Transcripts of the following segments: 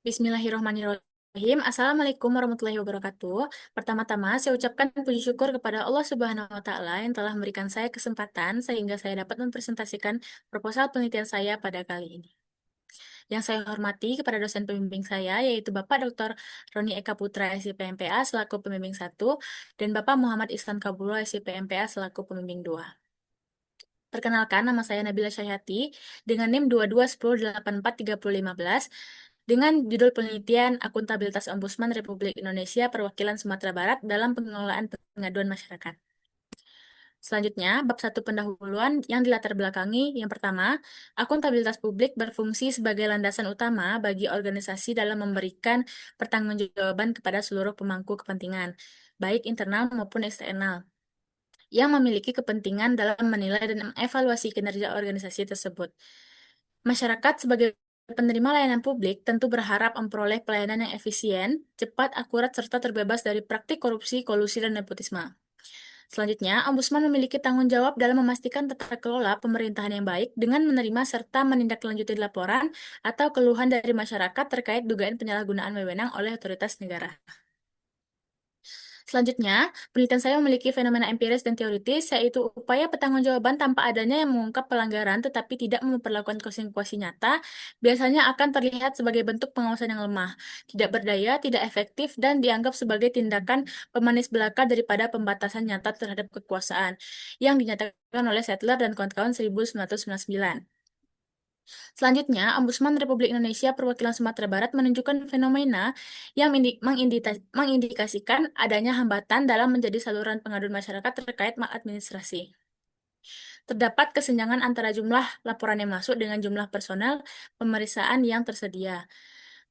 Bismillahirrahmanirrahim. Assalamualaikum warahmatullahi wabarakatuh. Pertama-tama, saya ucapkan puji syukur kepada Allah Subhanahu wa Ta'ala yang telah memberikan saya kesempatan sehingga saya dapat mempresentasikan proposal penelitian saya pada kali ini. Yang saya hormati kepada dosen pembimbing saya, yaitu Bapak Dr. Roni Eka Putra, SIPMPA selaku pembimbing 1, dan Bapak Muhammad Ihsan Kabullah, SIPMPA selaku pembimbing 2. Perkenalkan, nama saya Nabila Syahati dengan NIM 2210843015 dengan judul penelitian Akuntabilitas Ombudsman Republik Indonesia Perwakilan Sumatera Barat dalam Pengelolaan Pengaduan Masyarakat. Selanjutnya, bab 1 pendahuluan yang dilatar belakangi. Yang pertama, akuntabilitas publik berfungsi sebagai landasan utama bagi organisasi dalam memberikan pertanggungjawaban kepada seluruh pemangku kepentingan, baik internal maupun eksternal, yang memiliki kepentingan dalam menilai dan mengevaluasi kinerja organisasi tersebut. Masyarakat sebagai penerima layanan publik tentu berharap memperoleh pelayanan yang efisien, cepat, akurat, serta terbebas dari praktik korupsi, kolusi, dan nepotisme. Selanjutnya, Ombudsman memiliki tanggung jawab dalam memastikan tata kelola pemerintahan yang baik dengan menerima serta menindaklanjuti laporan atau keluhan dari masyarakat terkait dugaan penyalahgunaan wewenang oleh otoritas negara. Selanjutnya, penelitian saya memiliki fenomena empiris dan teoritis, yaitu upaya pertanggungjawaban tanpa adanya yang mengungkap pelanggaran tetapi tidak memperlakukan konsekuensi nyata, biasanya akan terlihat sebagai bentuk pengawasan yang lemah, tidak berdaya, tidak efektif, dan dianggap sebagai tindakan pemanis belaka daripada pembatasan nyata terhadap kekuasaan, yang dinyatakan oleh Settler dan kawan-kawan 1999. Selanjutnya, Ombudsman Republik Indonesia Perwakilan Sumatera Barat menunjukkan fenomena yang mengindikasikan adanya hambatan dalam menjadi saluran pengaduan masyarakat terkait maladministrasi. Terdapat kesenjangan antara jumlah laporan yang masuk dengan jumlah personel pemeriksaan yang tersedia.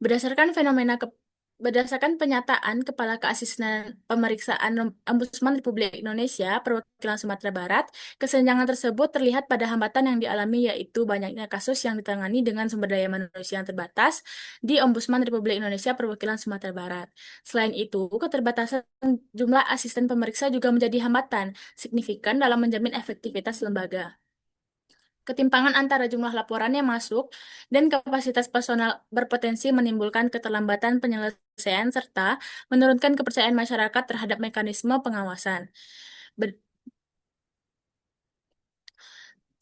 Berdasarkan fenomena Berdasarkan penyataan Kepala Keasistenan Pemeriksaan Ombudsman Republik Indonesia Perwakilan Sumatera Barat, kesenjangan tersebut terlihat pada hambatan yang dialami, yaitu banyaknya kasus yang ditangani dengan sumber daya manusia yang terbatas di Ombudsman Republik Indonesia Perwakilan Sumatera Barat. Selain itu, keterbatasan jumlah asisten pemeriksa juga menjadi hambatan signifikan dalam menjamin efektivitas lembaga. Ketimpangan antara jumlah laporan yang masuk dan kapasitas personal berpotensi menimbulkan keterlambatan penyelesaian serta menurunkan kepercayaan masyarakat terhadap mekanisme pengawasan. Ber-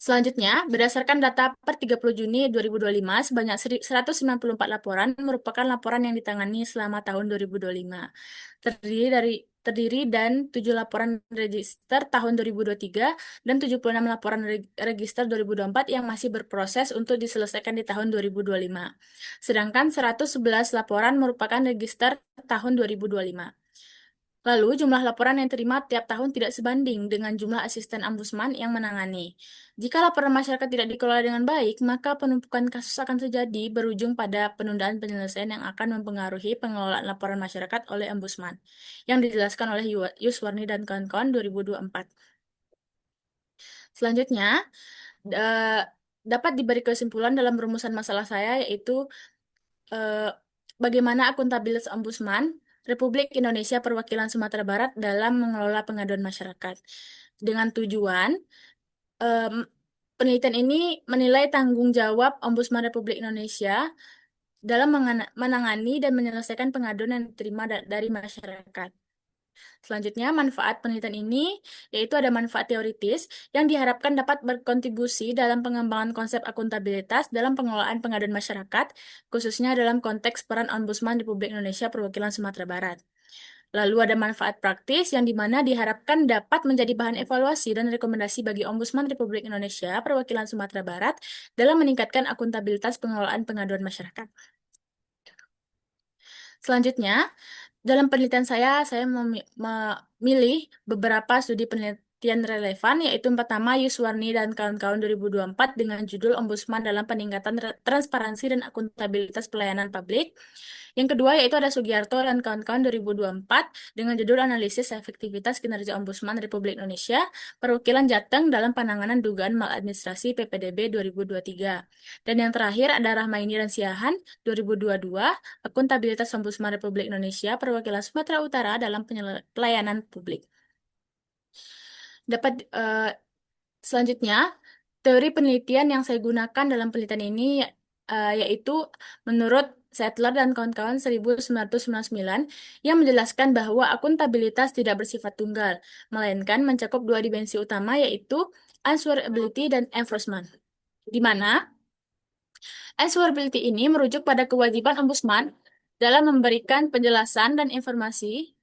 Selanjutnya, berdasarkan data per 30 Juni 2025, sebanyak 194 laporan merupakan laporan yang ditangani selama tahun 2025. Terdiri dan 7 laporan register tahun 2023 dan 76 laporan register 2024 yang masih berproses untuk diselesaikan di tahun 2025. Sedangkan 111 laporan merupakan register tahun 2025. Lalu, jumlah laporan yang terima tiap tahun tidak sebanding dengan jumlah asisten ombudsman yang menangani. Jika laporan masyarakat tidak dikelola dengan baik, maka penumpukan kasus akan terjadi berujung pada penundaan penyelesaian yang akan mempengaruhi pengelolaan laporan masyarakat oleh ombudsman, yang dijelaskan oleh Yuswarni dan kawan-kawan 2024. Selanjutnya, da- dapat diberi kesimpulan dalam rumusan masalah saya, yaitu eh, bagaimana akuntabilitas Ombudsman Republik Indonesia Perwakilan Sumatera Barat dalam mengelola pengaduan masyarakat. Dengan tujuan, em, penelitian ini menilai tanggung jawab Ombudsman Republik Indonesia dalam menangani dan menyelesaikan pengaduan yang diterima dari masyarakat. Selanjutnya, manfaat penelitian ini yaitu ada manfaat teoritis yang diharapkan dapat berkontribusi dalam pengembangan konsep akuntabilitas dalam pengelolaan pengaduan masyarakat, khususnya dalam konteks peran Ombudsman Republik Indonesia Perwakilan Sumatera Barat. Lalu ada manfaat praktis yang dimana diharapkan dapat menjadi bahan evaluasi dan rekomendasi bagi Ombudsman Republik Indonesia Perwakilan Sumatera Barat dalam meningkatkan akuntabilitas pengelolaan pengaduan masyarakat. Selanjutnya, dalam penelitian saya memilih beberapa studi penelitian relevan, yaitu yang pertama Yuswarni dan kawan-kawan 2024 dengan judul Ombudsman dalam Peningkatan Transparansi dan Akuntabilitas Pelayanan Publik. Yang kedua yaitu ada Sugiarto dan kawan-kawan 2024 dengan judul Analisis Efektivitas Kinerja Ombudsman Republik Indonesia Perwakilan Jateng dalam Penanganan Dugaan Maladministrasi PPDB 2023. Dan yang terakhir ada Rahmaini dan Siahan 2022 Akuntabilitas Ombudsman Republik Indonesia Perwakilan Sumatera Utara dalam Pelayanan Publik. Dapat selanjutnya teori penelitian yang saya gunakan dalam penelitian ini yaitu menurut Settler dan kawan-kawan 1999 yang menjelaskan bahwa akuntabilitas tidak bersifat tunggal, melainkan mencakup dua dimensi utama yaitu answerability dan enforcement. Di mana answerability ini merujuk pada kewajiban ombudsman dalam memberikan penjelasan dan informasi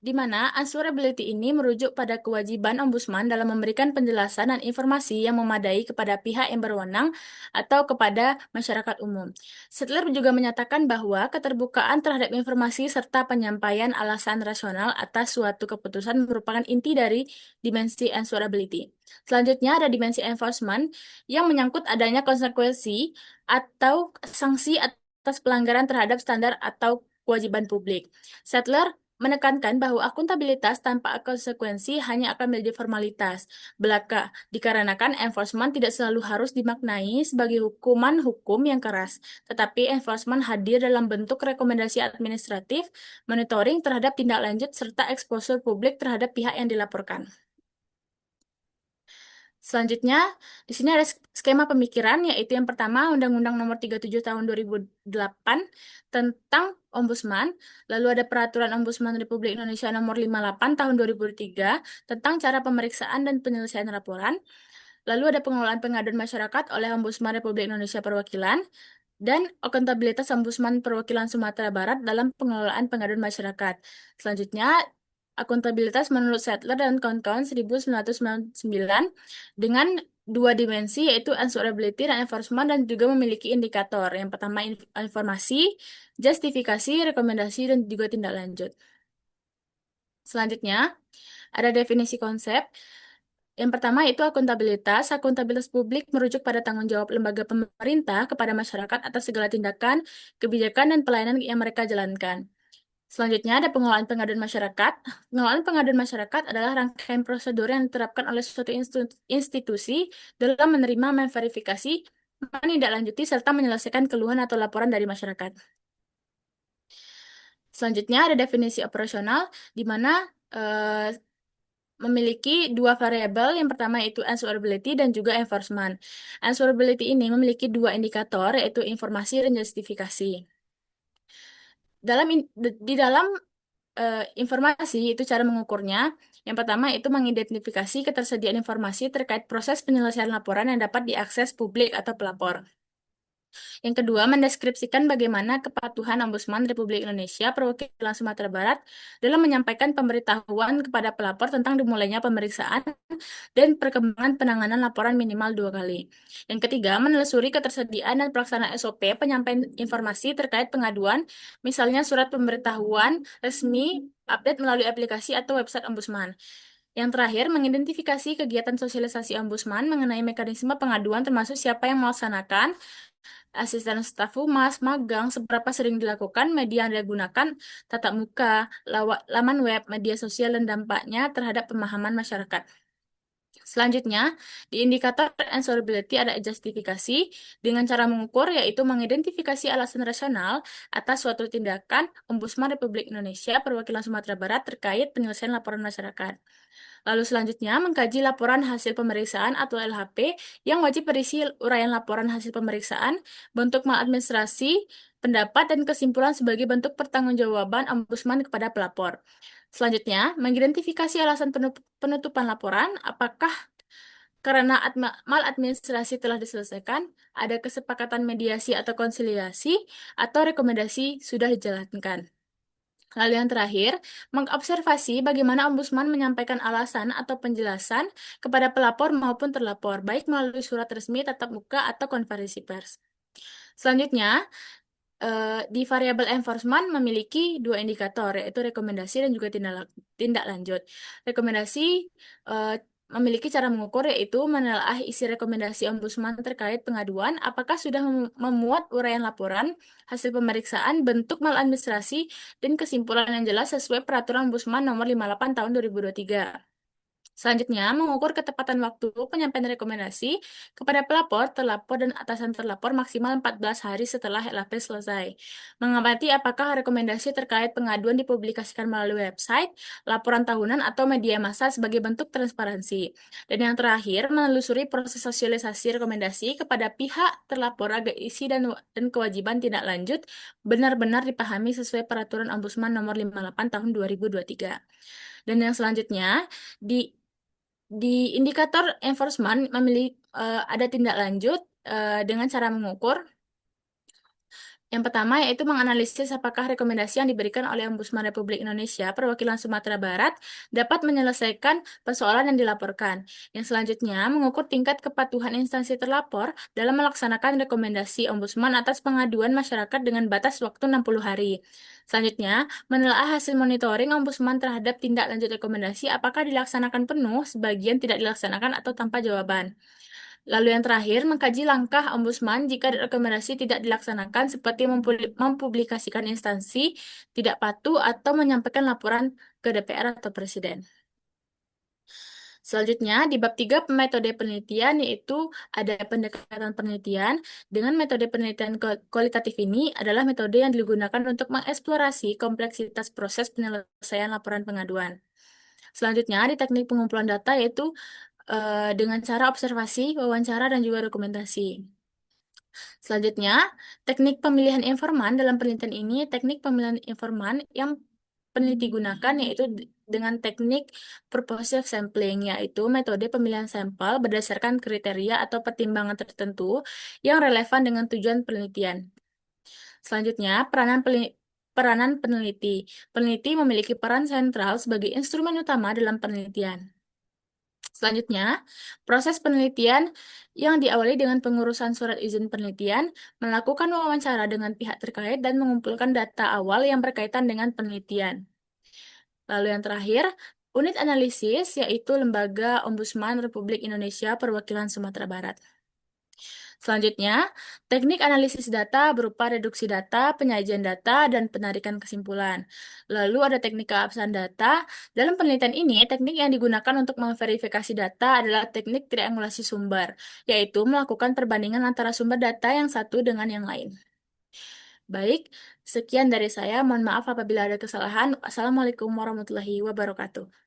di mana answerability ini merujuk pada kewajiban ombudsman dalam memberikan penjelasan dan informasi yang memadai kepada pihak yang berwenang atau kepada masyarakat umum. Settler juga menyatakan bahwa keterbukaan terhadap informasi serta penyampaian alasan rasional atas suatu keputusan merupakan inti dari dimensi answerability. Selanjutnya ada dimensi enforcement yang menyangkut adanya konsekuensi atau sanksi atas pelanggaran terhadap standar atau kewajiban publik. Settler menekankan bahwa akuntabilitas tanpa konsekuensi hanya akan menjadi formalitas belaka, dikarenakan enforcement tidak selalu harus dimaknai sebagai hukuman hukum yang keras, tetapi enforcement hadir dalam bentuk rekomendasi administratif, monitoring terhadap tindak lanjut, serta exposure publik terhadap pihak yang dilaporkan. Selanjutnya, di sini ada skema pemikiran, yaitu yang pertama Undang-Undang Nomor 37 Tahun 2008 tentang Ombudsman, lalu ada Peraturan Ombudsman Republik Indonesia Nomor 58 Tahun 2003 tentang cara pemeriksaan dan penyelesaian laporan, lalu ada pengelolaan pengaduan masyarakat oleh Ombudsman Republik Indonesia Perwakilan, dan akuntabilitas Ombudsman Perwakilan Sumatera Barat dalam pengelolaan pengaduan masyarakat. Selanjutnya, akuntabilitas menurut Settler dan kawan-kawan 1999 dengan dua dimensi yaitu answerability dan enforcement dan juga memiliki indikator. Yang pertama informasi, justifikasi, rekomendasi, dan juga tindak lanjut. Selanjutnya, ada definisi konsep. Yang pertama itu akuntabilitas. Akuntabilitas publik merujuk pada tanggung jawab lembaga pemerintah kepada masyarakat atas segala tindakan, kebijakan, dan pelayanan yang mereka jalankan. Selanjutnya ada pengelolaan pengaduan masyarakat. Pengelolaan pengaduan masyarakat adalah rangkaian prosedur yang diterapkan oleh suatu institusi dalam menerima, memverifikasi, menindaklanjuti, serta menyelesaikan keluhan atau laporan dari masyarakat. Selanjutnya ada definisi operasional, di mana memiliki dua variabel. Yang pertama itu answerability dan juga enforcement. Answerability ini memiliki dua indikator, yaitu informasi dan justifikasi. Di dalam informasi itu cara mengukurnya. Yang pertama itu mengidentifikasi ketersediaan informasi terkait proses penyelesaian laporan yang dapat diakses publik atau pelapor. Yang kedua, mendeskripsikan bagaimana kepatuhan Ombudsman Republik Indonesia Perwakilan Sumatera Barat dalam menyampaikan pemberitahuan kepada pelapor tentang dimulainya pemeriksaan dan perkembangan penanganan laporan minimal 2 kali. Yang ketiga, menelusuri ketersediaan dan pelaksanaan SOP penyampaian informasi terkait pengaduan, misalnya surat pemberitahuan resmi, update melalui aplikasi atau website Ombudsman. Yang terakhir, mengidentifikasi kegiatan sosialisasi Ombudsman mengenai mekanisme pengaduan termasuk siapa yang melaksanakan, asisten staf humas, magang, seberapa sering dilakukan, media yang digunakan, tatap muka, laman web, media sosial, dan dampaknya terhadap pemahaman masyarakat. Selanjutnya, di indikator answerability ada justifikasi dengan cara mengukur yaitu mengidentifikasi alasan rasional atas suatu tindakan Ombudsman Republik Indonesia Perwakilan Sumatera Barat terkait penyelesaian laporan masyarakat. Lalu selanjutnya, mengkaji laporan hasil pemeriksaan atau LHP yang wajib berisi uraian laporan hasil pemeriksaan, bentuk maladministrasi, pendapat, dan kesimpulan sebagai bentuk pertanggungjawaban Ombudsman kepada pelapor. Selanjutnya, mengidentifikasi alasan penutupan laporan, apakah karena maladministrasi telah diselesaikan, ada kesepakatan mediasi atau konsiliasi, atau rekomendasi sudah dijalankan. Lalu yang terakhir, mengobservasi bagaimana ombudsman menyampaikan alasan atau penjelasan kepada pelapor maupun terlapor, baik melalui surat resmi, tatap muka, atau konferensi pers. Selanjutnya, di variabel enforcement memiliki dua indikator, yaitu rekomendasi dan juga tindak lanjut. Rekomendasi memiliki cara mengukur, yaitu menelaah isi rekomendasi ombudsman terkait pengaduan, apakah sudah memuat uraian laporan, hasil pemeriksaan, bentuk maladministrasi, dan kesimpulan yang jelas sesuai Peraturan Ombudsman Nomor 58 Tahun 2023. Selanjutnya, mengukur ketepatan waktu penyampaian rekomendasi kepada pelapor, terlapor, dan atasan terlapor maksimal 14 hari setelah LAP selesai. Mengamati apakah rekomendasi terkait pengaduan dipublikasikan melalui website, laporan tahunan, atau media massa sebagai bentuk transparansi. Dan yang terakhir, menelusuri proses sosialisasi rekomendasi kepada pihak terlapor agar isi dan kewajiban tindak lanjut benar-benar dipahami sesuai peraturan Ombudsman nomor 58 tahun 2023. Dan yang selanjutnya, di di indikator enforcement ada tindak lanjut dengan cara mengukur. Yang pertama yaitu menganalisis apakah rekomendasi yang diberikan oleh Ombudsman Republik Indonesia Perwakilan Sumatera Barat dapat menyelesaikan persoalan yang dilaporkan. Yang selanjutnya, mengukur tingkat kepatuhan instansi terlapor dalam melaksanakan rekomendasi Ombudsman atas pengaduan masyarakat dengan batas waktu 60 hari. Selanjutnya, menelaah hasil monitoring Ombudsman terhadap tindak lanjut rekomendasi apakah dilaksanakan penuh, sebagian tidak dilaksanakan, atau tanpa jawaban. Lalu yang terakhir, mengkaji langkah Ombudsman jika rekomendasi tidak dilaksanakan seperti mempublikasikan instansi, tidak patuh, atau menyampaikan laporan ke DPR atau Presiden. Selanjutnya, di bab 3 metode penelitian yaitu ada pendekatan penelitian. Dengan metode penelitian kualitatif ini adalah metode yang digunakan untuk mengeksplorasi kompleksitas proses penyelesaian laporan pengaduan. Selanjutnya, di teknik pengumpulan data yaitu dengan cara observasi, wawancara, dan juga dokumentasi. Selanjutnya, teknik pemilihan informan dalam penelitian ini, teknik pemilihan informan yang peneliti gunakan yaitu dengan teknik purposive sampling, yaitu metode pemilihan sampel berdasarkan kriteria atau pertimbangan tertentu yang relevan dengan tujuan penelitian. Selanjutnya, peranan peneliti. Peneliti memiliki peran sentral sebagai instrumen utama dalam penelitian. Selanjutnya, proses penelitian yang diawali dengan pengurusan surat izin penelitian, melakukan wawancara dengan pihak terkait, dan mengumpulkan data awal yang berkaitan dengan penelitian. Lalu yang terakhir, unit analisis, yaitu Lembaga Ombudsman Republik Indonesia Perwakilan Sumatera Barat. Selanjutnya, teknik analisis data berupa reduksi data, penyajian data, dan penarikan kesimpulan. Lalu ada teknik keabsahan data. Dalam penelitian ini, teknik yang digunakan untuk memverifikasi data adalah teknik triangulasi sumber, yaitu melakukan perbandingan antara sumber data yang satu dengan yang lain. Baik, sekian dari saya. Mohon maaf apabila ada kesalahan. Assalamualaikum warahmatullahi wabarakatuh.